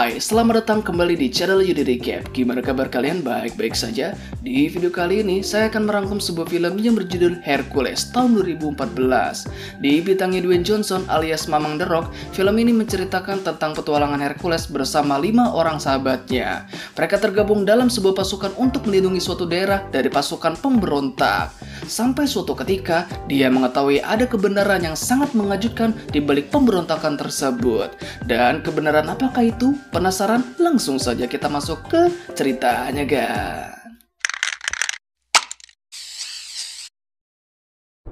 Hai, selamat datang kembali di channel Yudi Recap. Gimana kabar kalian? Baik-baik saja? Di video kali ini, saya akan merangkum sebuah film yang berjudul Hercules tahun 2014. Dibitangi Dwayne Johnson alias Mamang The Rock, film ini menceritakan tentang petualangan Hercules bersama 5 orang sahabatnya. Mereka tergabung dalam sebuah pasukan untuk melindungi suatu daerah dari pasukan pemberontak. Sampai suatu ketika, dia mengetahui ada kebenaran yang sangat mengejutkan di balik pemberontakan tersebut. Dan kebenaran apakah itu? Penasaran? Langsung saja kita masuk ke ceritanya, guys.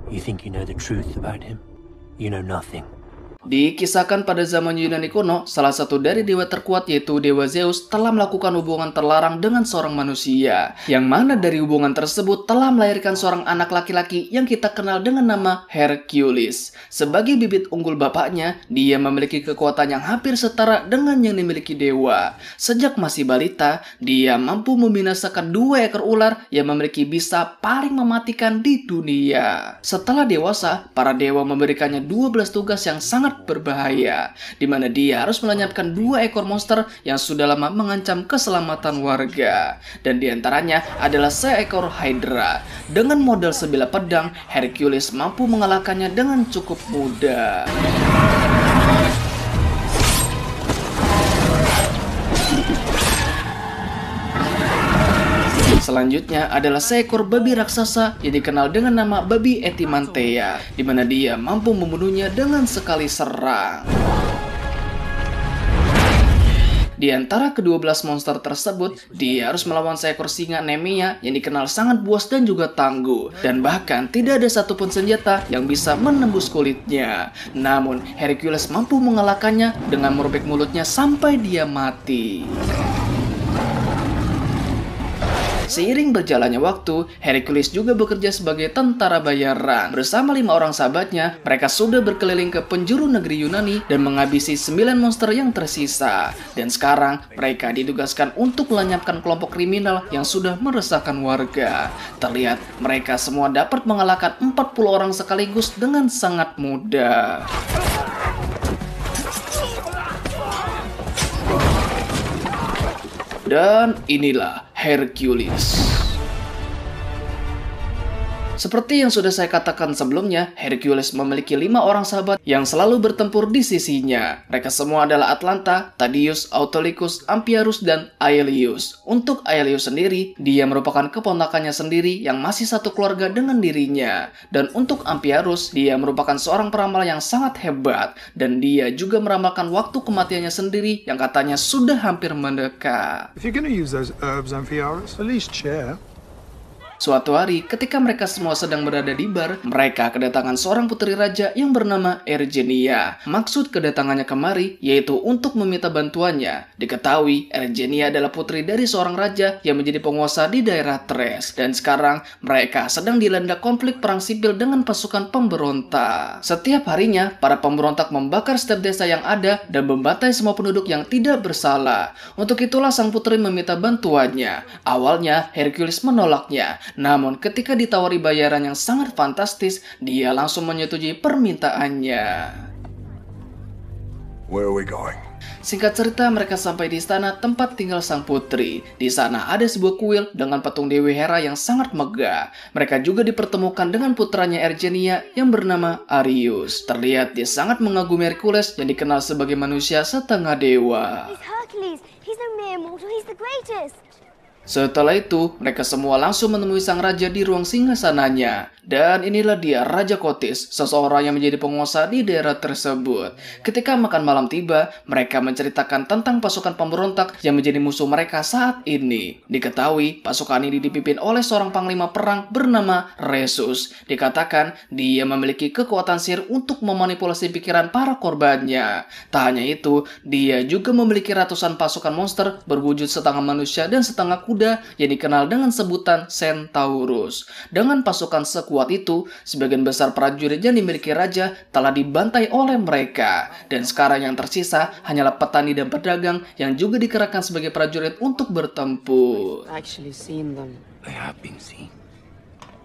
You think you know the truth about him? You know nothing. Dikisahkan pada zaman Yunani kuno, salah satu dari dewa terkuat yaitu Dewa Zeus telah melakukan hubungan terlarang dengan seorang manusia. Yang mana dari hubungan tersebut telah melahirkan seorang anak laki-laki yang kita kenal dengan nama Hercules. Sebagai bibit unggul bapaknya, dia memiliki kekuatan yang hampir setara dengan yang dimiliki dewa. Sejak masih balita, dia mampu membinasakan 2 ekor ular yang memiliki bisa paling mematikan di dunia. Setelah dewasa, para dewa memberikannya 12 tugas yang sangat berbahaya, di mana dia harus melenyapkan 2 ekor monster yang sudah lama mengancam keselamatan warga. Dan diantaranya adalah seekor Hydra. Dengan modal sebilah pedang, Hercules mampu mengalahkannya dengan cukup mudah. Selanjutnya adalah seekor babi raksasa yang dikenal dengan nama babi Etymantheia, di mana dia mampu membunuhnya dengan sekali serang. Di antara ke-12 monster tersebut, dia harus melawan seekor singa Nemea yang dikenal sangat buas dan juga tangguh. Dan bahkan tidak ada satupun senjata yang bisa menembus kulitnya. Namun, Hercules mampu mengalahkannya dengan merobek mulutnya sampai dia mati. Seiring berjalannya waktu, Hercules juga bekerja sebagai tentara bayaran. Bersama 5 orang sahabatnya, mereka sudah berkeliling ke penjuru negeri Yunani dan menghabisi 9 monster yang tersisa. Dan sekarang, mereka ditugaskan untuk melenyapkan kelompok kriminal yang sudah meresahkan warga. Terlihat, mereka semua dapat mengalahkan 40 orang sekaligus dengan sangat mudah. Dan inilah Hercules. Seperti yang sudah saya katakan sebelumnya, Hercules memiliki 5 orang sahabat yang selalu bertempur di sisinya. Mereka semua adalah Atlanta, Thaddeus, Autolycus, Amphiaraus, dan Aelius. Untuk Aelius sendiri, dia merupakan keponakannya sendiri yang masih satu keluarga dengan dirinya. Dan untuk Amphiaraus, dia merupakan seorang peramal yang sangat hebat. Dan dia juga meramalkan waktu kematiannya sendiri yang katanya sudah hampir mendekat. If you're going to use those herbs, Amphiaraus, at least share. Suatu hari, ketika mereka semua sedang berada di bar, mereka kedatangan seorang putri raja yang bernama Ergenia. Maksud kedatangannya kemari yaitu untuk meminta bantuannya. Diketahui, Ergenia adalah putri dari seorang raja yang menjadi penguasa di daerah Thrace. Dan sekarang, mereka sedang dilanda konflik perang sipil dengan pasukan pemberontak. Setiap harinya, para pemberontak membakar setiap desa yang ada dan membantai semua penduduk yang tidak bersalah. Untuk itulah sang putri meminta bantuannya. Awalnya, Hercules menolaknya. Namun ketika ditawari bayaran yang sangat fantastis, dia langsung menyetujui permintaannya. Where are we going? Singkat cerita, mereka sampai di istana tempat tinggal sang putri. Di sana ada sebuah kuil dengan patung Dewi Hera yang sangat megah. Mereka juga dipertemukan dengan putranya Ergenia yang bernama Arius. Terlihat dia sangat mengagumi Hercules yang dikenal sebagai manusia setengah dewa. Setelah itu, mereka semua langsung menemui sang raja di ruang singgasananya. Dan inilah dia Raja Kotis, seseorang yang menjadi penguasa di daerah tersebut. Ketika makan malam tiba, mereka menceritakan tentang pasukan pemberontak yang menjadi musuh mereka saat ini. Diketahui, pasukan ini dipimpin oleh seorang panglima perang bernama Rhesus. Dikatakan, dia memiliki kekuatan sihir untuk memanipulasi pikiran para korbannya. Tak hanya itu, dia juga memiliki ratusan pasukan monster berwujud setengah manusia dan setengah kuda yang dikenal dengan sebutan Centaurus. Dengan pasukan sekuat itu, sebagian besar prajurit yang dimiliki raja telah dibantai oleh mereka. Dan sekarang yang tersisa hanyalah petani dan pedagang yang juga dikerahkan sebagai prajurit untuk bertempur. They have been seen.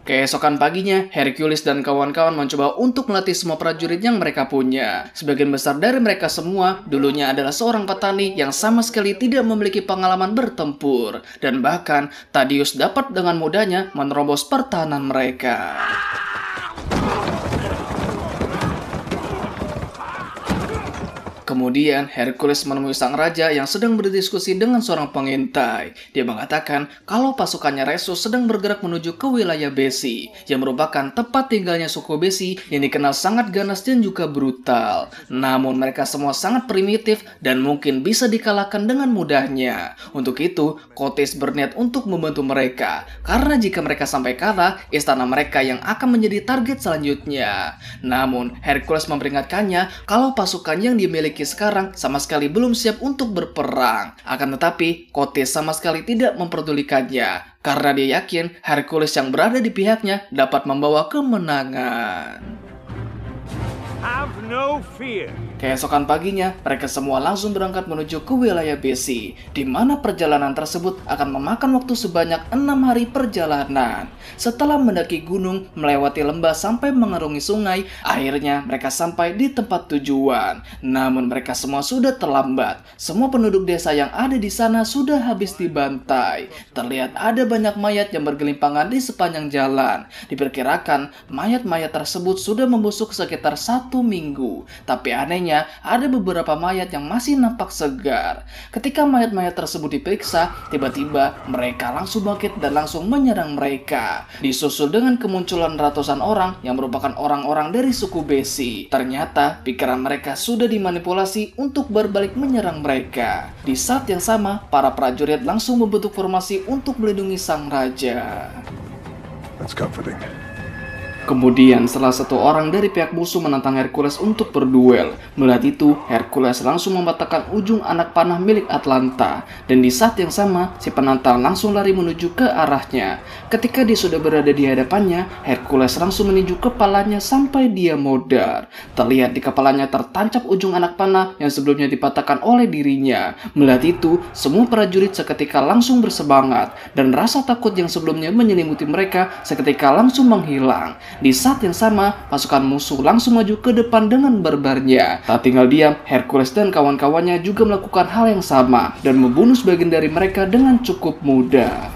Keesokan paginya, Hercules dan kawan-kawan mencoba untuk melatih semua prajurit yang mereka punya. Sebagian besar dari mereka semua dulunya adalah seorang petani yang sama sekali tidak memiliki pengalaman bertempur. Dan bahkan, Thaddeus dapat dengan mudahnya menerobos pertahanan mereka. Kemudian, Hercules menemui sang raja yang sedang berdiskusi dengan seorang pengintai. Dia mengatakan kalau pasukannya Rhesus sedang bergerak menuju ke wilayah Besi, yang merupakan tempat tinggalnya suku Besi yang dikenal sangat ganas dan juga brutal. Namun mereka semua sangat primitif dan mungkin bisa dikalahkan dengan mudahnya. Untuk itu, Kotis berniat untuk membantu mereka, karena jika mereka sampai kalah, istana mereka yang akan menjadi target selanjutnya. Namun, Hercules memperingatkannya kalau pasukan yang dimiliki sekarang sama sekali belum siap untuk berperang. Akan tetapi, Kotis sama sekali tidak memperdulikannya, karena dia yakin Hercules yang berada di pihaknya dapat membawa kemenangan. Have no fear. Keesokan paginya, mereka semua langsung berangkat menuju ke wilayah Besi, di mana perjalanan tersebut akan memakan waktu sebanyak 6 hari perjalanan. Setelah mendaki gunung, melewati lembah sampai mengarungi sungai, akhirnya mereka sampai di tempat tujuan. Namun mereka semua sudah terlambat. Semua penduduk desa yang ada di sana sudah habis dibantai. Terlihat ada banyak mayat yang bergelimpangan di sepanjang jalan. Diperkirakan mayat-mayat tersebut sudah membusuk sekitar 1 minggu. Tapi anehnya, ada beberapa mayat yang masih nampak segar. Ketika mayat-mayat tersebut diperiksa, tiba-tiba mereka langsung bangkit dan langsung menyerang mereka. Disusul dengan kemunculan ratusan orang yang merupakan orang-orang dari suku Besi. Ternyata pikiran mereka sudah dimanipulasi untuk berbalik menyerang mereka. Di saat yang sama, para prajurit langsung membentuk formasi untuk melindungi sang raja. That's comforting. Kemudian salah satu orang dari pihak musuh menantang Hercules untuk berduel. Melihat itu, Hercules langsung mematahkan ujung anak panah milik Atlanta. Dan di saat yang sama, si penantang langsung lari menuju ke arahnya. Ketika dia sudah berada di hadapannya, Hercules langsung meninju kepalanya sampai dia modar. Terlihat di kepalanya tertancap ujung anak panah yang sebelumnya dipatahkan oleh dirinya. Melihat itu, semua prajurit seketika langsung bersemangat. Dan rasa takut yang sebelumnya menyelimuti mereka seketika langsung menghilang. Di saat yang sama, pasukan musuh langsung maju ke depan dengan barbarnya. Tak tinggal diam, Hercules dan kawan-kawannya juga melakukan hal yang sama dan membunuh sebagian dari mereka dengan cukup mudah.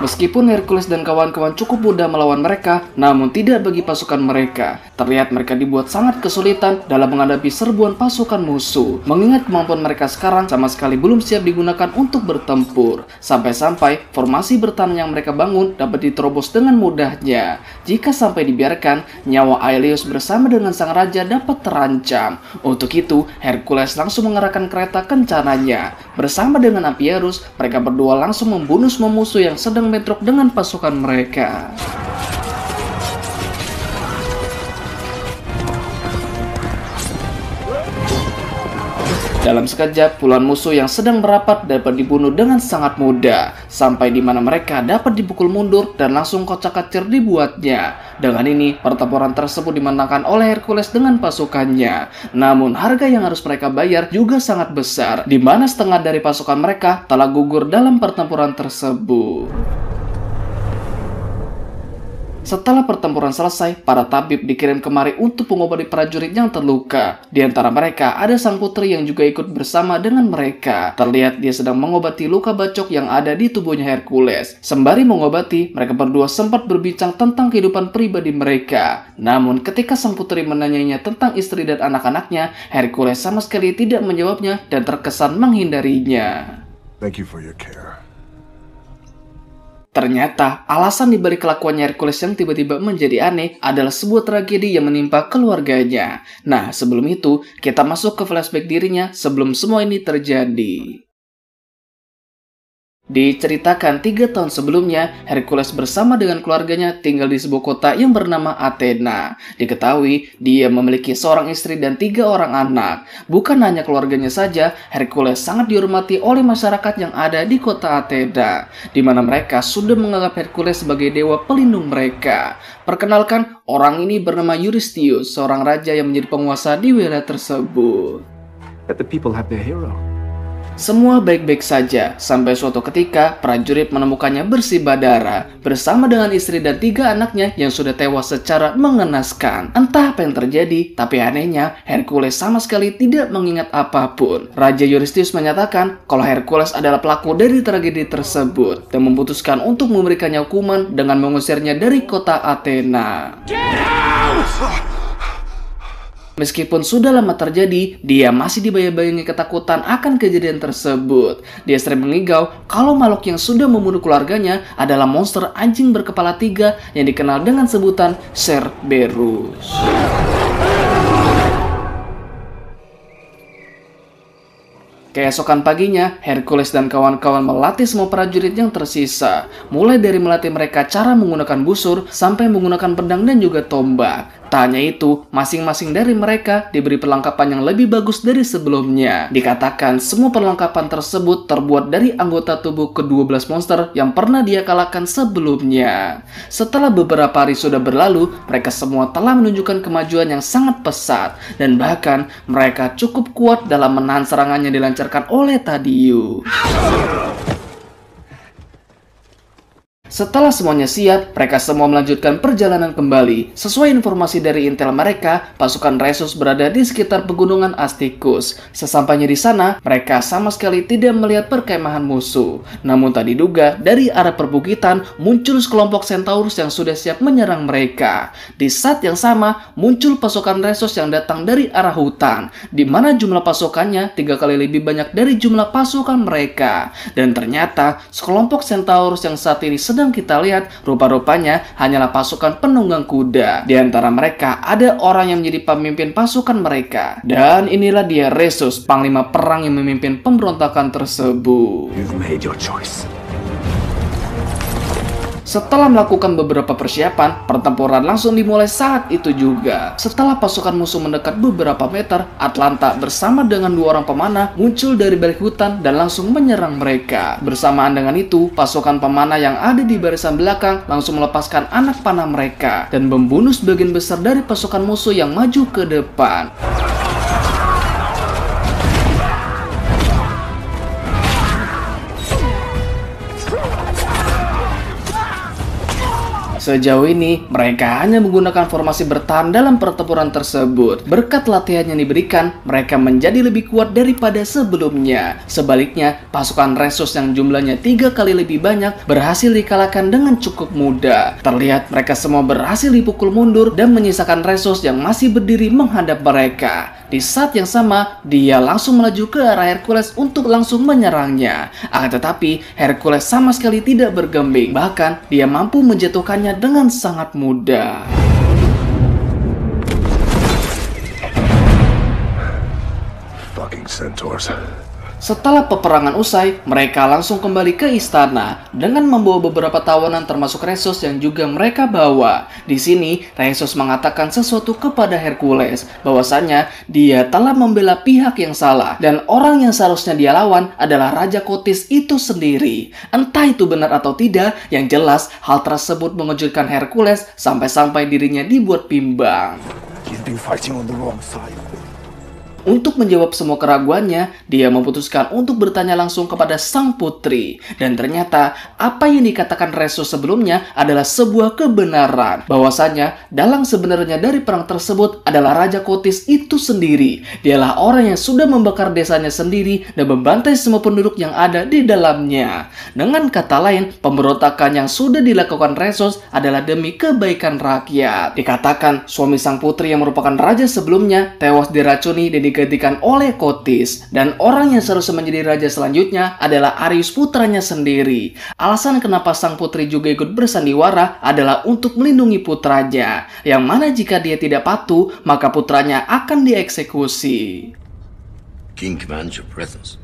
Meskipun Hercules dan kawan-kawan cukup mudah melawan mereka, namun tidak bagi pasukan mereka. Terlihat mereka dibuat sangat kesulitan dalam menghadapi serbuan pasukan musuh. Mengingat kemampuan mereka sekarang sama sekali belum siap digunakan untuk bertempur. Sampai-sampai formasi bertahan yang mereka bangun dapat diterobos dengan mudahnya. Jika sampai dibiarkan, nyawa Aelius bersama dengan sang raja dapat terancam. Untuk itu, Hercules langsung mengerahkan kereta kencananya. Bersama dengan Amphiaraus, mereka berdua langsung membunuh semua musuh yang sedang bentrok dengan pasukan mereka. Dalam sekejap, puluhan musuh yang sedang merapat dapat dibunuh dengan sangat mudah, sampai di mana mereka dapat dipukul mundur dan langsung kocak-kacir dibuatnya. Dengan ini, pertempuran tersebut dimenangkan oleh Hercules dengan pasukannya. Namun, harga yang harus mereka bayar juga sangat besar, di mana setengah dari pasukan mereka telah gugur dalam pertempuran tersebut. Setelah pertempuran selesai, para tabib dikirim kemari untuk mengobati prajurit yang terluka. Di antara mereka ada sang putri yang juga ikut bersama dengan mereka. Terlihat dia sedang mengobati luka bacok yang ada di tubuhnya Hercules. Sembari mengobati, mereka berdua sempat berbincang tentang kehidupan pribadi mereka. Namun ketika sang putri menanyainya tentang istri dan anak-anaknya, Hercules sama sekali tidak menjawabnya dan terkesan menghindarinya. Thank you for your care. Ternyata, alasan dibalik kelakuannya Hercules yang tiba-tiba menjadi aneh adalah sebuah tragedi yang menimpa keluarganya. Nah, sebelum itu, kita masuk ke flashback dirinya sebelum semua ini terjadi. Diceritakan 3 tahun sebelumnya, Hercules bersama dengan keluarganya tinggal di sebuah kota yang bernama Athena. Diketahui, dia memiliki seorang istri dan 3 orang anak. Bukan hanya keluarganya saja, Hercules sangat dihormati oleh masyarakat yang ada di kota Athena, di mana mereka sudah menganggap Hercules sebagai dewa pelindung mereka. Perkenalkan, orang ini bernama Eurystheus, seorang raja yang menjadi penguasa di wilayah tersebut. That the people have their hero. Semua baik-baik saja, sampai suatu ketika prajurit menemukannya bersimbah darah bersama dengan istri dan 3 anaknya yang sudah tewas secara mengenaskan. Entah apa yang terjadi, tapi anehnya Hercules sama sekali tidak mengingat apapun. Raja Eurystheus menyatakan kalau Hercules adalah pelaku dari tragedi tersebut dan memutuskan untuk memberikannya hukuman dengan mengusirnya dari kota Athena. Meskipun sudah lama terjadi, dia masih dibayang-bayangi ketakutan akan kejadian tersebut. Dia sering mengigau kalau makhluk yang sudah membunuh keluarganya adalah monster anjing berkepala 3 yang dikenal dengan sebutan Cerberus. Keesokan paginya, Hercules dan kawan-kawan melatih semua prajurit yang tersisa. Mulai dari melatih mereka cara menggunakan busur, sampai menggunakan pedang dan juga tombak. Tak hanya itu, masing-masing dari mereka diberi perlengkapan yang lebih bagus dari sebelumnya. Dikatakan semua perlengkapan tersebut terbuat dari anggota tubuh ke-12 monster yang pernah dia kalahkan sebelumnya. Setelah beberapa hari sudah berlalu, mereka semua telah menunjukkan kemajuan yang sangat pesat. Dan bahkan mereka cukup kuat dalam menahan serangan yang dilancarkan oleh Thaddeus. Setelah semuanya siap, mereka semua melanjutkan perjalanan kembali. Sesuai informasi dari intel mereka, pasukan Rhesus berada di sekitar pegunungan Astychus. Sesampainya di sana, mereka sama sekali tidak melihat perkemahan musuh. Namun tak diduga, dari arah perbukitan muncul sekelompok Centaurus yang sudah siap menyerang mereka. Di saat yang sama, muncul pasukan Rhesus yang datang dari arah hutan, di mana jumlah pasukannya 3 kali lebih banyak dari jumlah pasukan mereka. Dan ternyata, sekelompok Centaurus yang saat ini sedang kita lihat, rupa-rupanya hanyalah pasukan penunggang kuda. Di antara mereka ada orang yang menjadi pemimpin pasukan mereka. Dan inilah dia Rhesus, panglima perang yang memimpin pemberontakan tersebut. You've made your choice. Setelah melakukan beberapa persiapan, pertempuran langsung dimulai saat itu juga. Setelah pasukan musuh mendekat beberapa meter, Atlanta bersama dengan 2 orang pemanah muncul dari balik hutan dan langsung menyerang mereka. Bersamaan dengan itu, pasukan pemanah yang ada di barisan belakang langsung melepaskan anak panah mereka dan membunuh sebagian besar dari pasukan musuh yang maju ke depan. Sejauh ini, mereka hanya menggunakan formasi bertahan dalam pertempuran tersebut. Berkat latihan yang diberikan, mereka menjadi lebih kuat daripada sebelumnya. Sebaliknya, pasukan Rhesus yang jumlahnya 3 kali lebih banyak berhasil dikalahkan dengan cukup mudah. Terlihat mereka semua berhasil dipukul mundur dan menyisakan Rhesus yang masih berdiri menghadap mereka. Di saat yang sama, dia langsung melaju ke arah Hercules untuk langsung menyerangnya. Akan tetapi, Hercules sama sekali tidak bergeming. Bahkan, dia mampu menjatuhkannya dengan sangat mudah. Fucking centaurs. Setelah peperangan usai, mereka langsung kembali ke istana dengan membawa beberapa tawanan termasuk Rhesus yang juga mereka bawa. Di sini, Rhesus mengatakan sesuatu kepada Hercules, bahwasanya dia telah membela pihak yang salah dan orang yang seharusnya dia lawan adalah Raja Kotis itu sendiri. Entah itu benar atau tidak, yang jelas hal tersebut mengejutkan Hercules sampai-sampai dirinya dibuat bimbang. He's been fighting on the wrong side. Untuk menjawab semua keraguannya, dia memutuskan untuk bertanya langsung kepada sang putri. Dan ternyata, apa yang dikatakan Rhesus sebelumnya adalah sebuah kebenaran. Bahwasanya, dalang sebenarnya dari perang tersebut adalah Raja Kotis itu sendiri. Dialah orang yang sudah membakar desanya sendiri dan membantai semua penduduk yang ada di dalamnya. Dengan kata lain, pemberontakan yang sudah dilakukan Rhesus adalah demi kebaikan rakyat. Dikatakan, suami sang putri yang merupakan raja sebelumnya tewas diracuni dan digantikan oleh Kotis, dan orang yang seharusnya menjadi raja selanjutnya adalah Ares putranya sendiri. Alasan kenapa sang putri juga ikut bersandiwara adalah untuk melindungi putranya, yang mana jika dia tidak patuh, maka putranya akan dieksekusi. King commands your presence.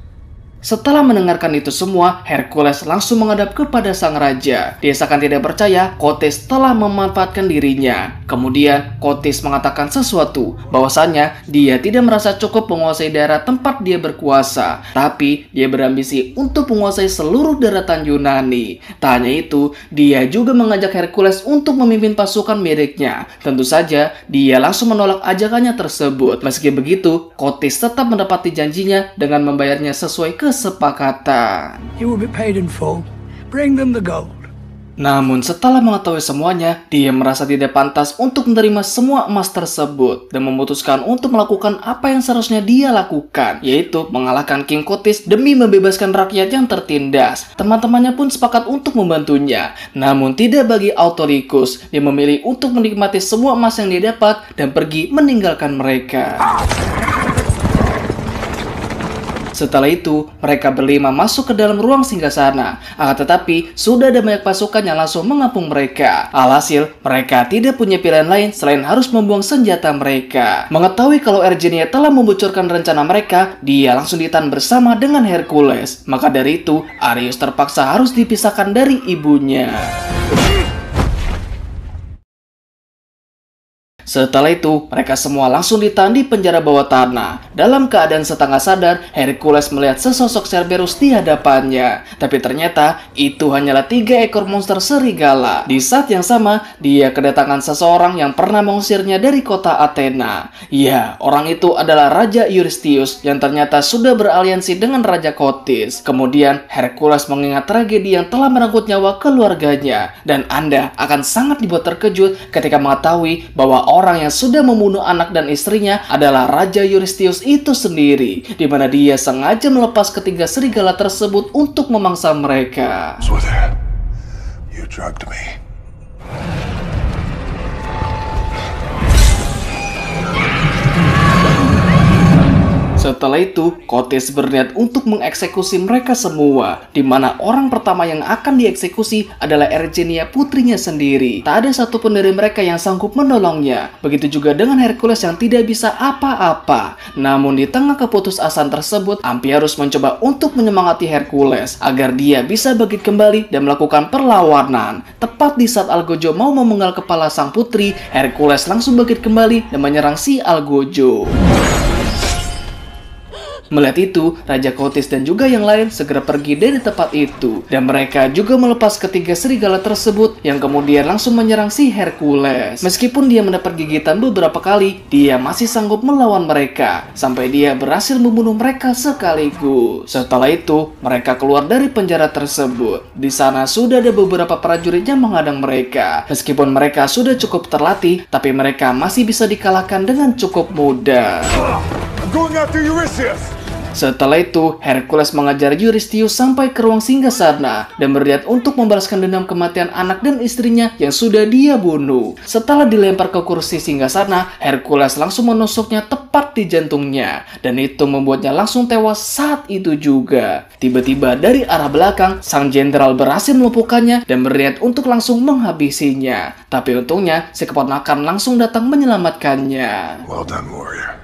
Setelah mendengarkan itu semua, Hercules langsung menghadap kepada sang raja. Dia seakan tidak percaya Kotis telah memanfaatkan dirinya. Kemudian Kotis mengatakan sesuatu, bahwasannya dia tidak merasa cukup menguasai daerah tempat dia berkuasa, tapi dia berambisi untuk menguasai seluruh daratan Yunani. Tak hanya itu, dia juga mengajak Hercules untuk memimpin pasukan miliknya. Tentu saja, dia langsung menolak ajakannya tersebut. Meski begitu, Kotis tetap mendapati janjinya dengan membayarnya sesuai kesepakatan. You will be paid in full. Bring them the gold. Namun setelah mengetahui semuanya, dia merasa tidak pantas untuk menerima semua emas tersebut dan memutuskan untuk melakukan apa yang seharusnya dia lakukan, yaitu mengalahkan King Kotis demi membebaskan rakyat yang tertindas. Teman-temannya pun sepakat untuk membantunya. Namun tidak bagi Autolycus, dia memilih untuk menikmati semua emas yang dia dapat dan pergi meninggalkan mereka. Setelah itu, mereka berlima masuk ke dalam ruang singgasana. Akan tetapi, sudah ada banyak pasukan yang langsung mengepung mereka. Alhasil, mereka tidak punya pilihan lain selain harus membuang senjata mereka. Mengetahui kalau Ergenia telah membocorkan rencana mereka, dia langsung ditahan bersama dengan Hercules. Maka dari itu, Areius terpaksa harus dipisahkan dari ibunya. Setelah itu, mereka semua langsung ditahan di penjara bawah tanah. Dalam keadaan setengah sadar, Hercules melihat sesosok Cerberus di hadapannya. Tapi ternyata, itu hanyalah 3 ekor monster serigala. Di saat yang sama, dia kedatangan seseorang yang pernah mengusirnya dari kota Athena. Ya, orang itu adalah Raja Eurystheus yang ternyata sudah beraliansi dengan Raja Kotis. Kemudian, Hercules mengingat tragedi yang telah merenggut nyawa keluarganya. Dan Anda akan sangat dibuat terkejut ketika mengetahui bahwa orang yang sudah membunuh anak dan istrinya adalah Raja Eurystheus itu sendiri, di mana dia sengaja melepas ketiga serigala tersebut untuk memangsa mereka. Swither, you drugged me. Setelah itu, Kotis berniat untuk mengeksekusi mereka semua, di mana orang pertama yang akan dieksekusi adalah Ergenia putrinya sendiri. Tak ada satupun dari mereka yang sanggup menolongnya. Begitu juga dengan Hercules yang tidak bisa apa-apa. Namun di tengah keputusasaan tersebut, Amphiaraus mencoba untuk menyemangati Hercules agar dia bisa bangkit kembali dan melakukan perlawanan. Tepat di saat Algojo mau memenggal kepala sang putri, Hercules langsung bangkit kembali dan menyerang si Algojo. Melihat itu, Raja Kotis dan juga yang lain segera pergi dari tempat itu. Dan mereka juga melepas ketiga serigala tersebut yang kemudian langsung menyerang si Hercules. Meskipun dia mendapat gigitan beberapa kali, dia masih sanggup melawan mereka. Sampai dia berhasil membunuh mereka sekaligus. Setelah itu, mereka keluar dari penjara tersebut. Di sana sudah ada beberapa prajurit yang menghadang mereka. Meskipun mereka sudah cukup terlatih, tapi mereka masih bisa dikalahkan dengan cukup mudah. I'm going after Eurystheus! Setelah itu, Hercules mengajar Eurystheus sampai ke ruang singgasana dan berniat untuk membalaskan dendam kematian anak dan istrinya yang sudah dia bunuh. Setelah dilempar ke kursi singgasana, Hercules langsung menusuknya tepat di jantungnya, dan itu membuatnya langsung tewas saat itu juga. Tiba-tiba dari arah belakang, sang jenderal berhasil melumpuhkannya dan berniat untuk langsung menghabisinya. Tapi untungnya, si keponakan langsung datang menyelamatkannya. Well done, warrior.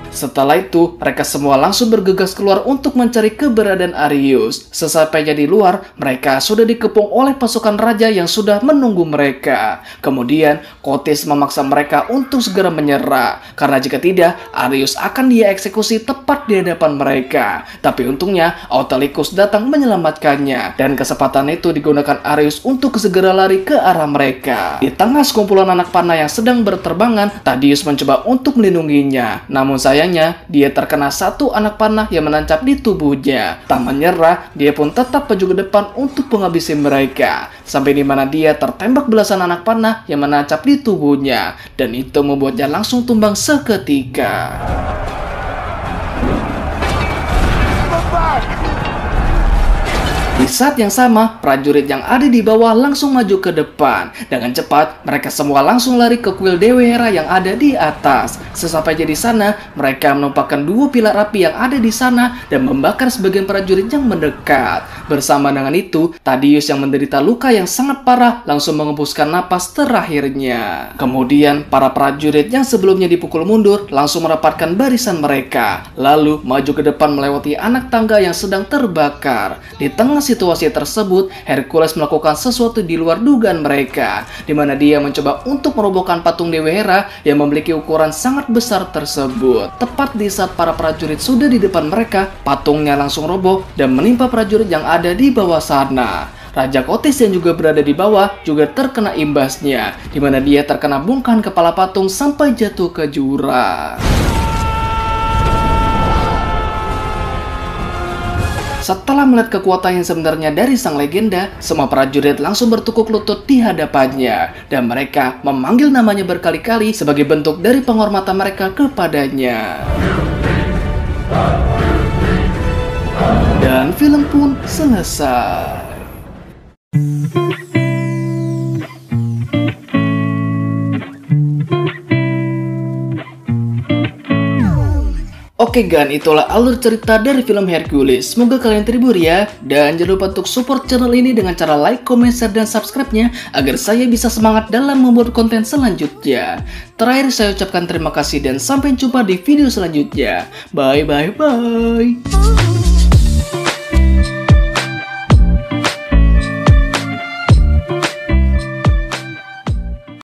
Setelah itu, mereka semua langsung bergegas keluar untuk mencari keberadaan Areius. Sesampainya di luar, mereka sudah dikepung oleh pasukan raja yang sudah menunggu mereka. Kemudian, Kotis memaksa mereka untuk segera menyerah, karena jika tidak, Areius akan dia eksekusi tepat di hadapan mereka. Tapi untungnya, Autolycus datang menyelamatkannya, dan kesempatan itu digunakan Areius untuk segera lari ke arah mereka. Di tengah sekumpulan anak panah yang sedang berterbangan, Thaddeus mencoba untuk melindunginya. Namun sayangnya, dia terkena satu anak panah yang menancap di tubuhnya. Tak menyerah, dia pun tetap maju ke depan untuk menghabisi mereka. Sampai di mana dia tertembak belasan anak panah yang menancap di tubuhnya. Dan itu membuatnya langsung tumbang seketika. Di saat yang sama, prajurit yang ada di bawah langsung maju ke depan. Dengan cepat, mereka semua langsung lari ke kuil Dewi Hera yang ada di atas. Sesampainya di sana, mereka menumpahkan 2 pilar api yang ada di sana dan membakar sebagian prajurit yang mendekat. Bersama dengan itu, Thaddeus yang menderita luka yang sangat parah langsung mengembuskan napas terakhirnya. Kemudian, para prajurit yang sebelumnya dipukul mundur langsung merapatkan barisan mereka. Lalu, maju ke depan melewati anak tangga yang sedang terbakar. Di tengah situasi tersebut, Hercules melakukan sesuatu di luar dugaan mereka, di mana dia mencoba untuk merobohkan patung Dewi Hera yang memiliki ukuran sangat besar tersebut. Tepat di saat para prajurit sudah di depan mereka, patungnya langsung roboh dan menimpa prajurit yang ada di bawah sana. Raja Kotis yang juga berada di bawah juga terkena imbasnya, di mana dia terkena bongkahan kepala patung sampai jatuh ke jurang. Setelah melihat kekuatan yang sebenarnya dari sang legenda, semua prajurit langsung bertukuk lutut di hadapannya. Dan mereka memanggil namanya berkali-kali sebagai bentuk dari penghormatan mereka kepadanya. Dan film pun selesai. Oke gan, itulah alur cerita dari film Hercules. Semoga kalian terhibur ya. Dan jangan lupa untuk support channel ini dengan cara like, comment, share, dan subscribe-nya agar saya bisa semangat dalam membuat konten selanjutnya. Terakhir saya ucapkan terima kasih dan sampai jumpa di video selanjutnya. Bye bye bye.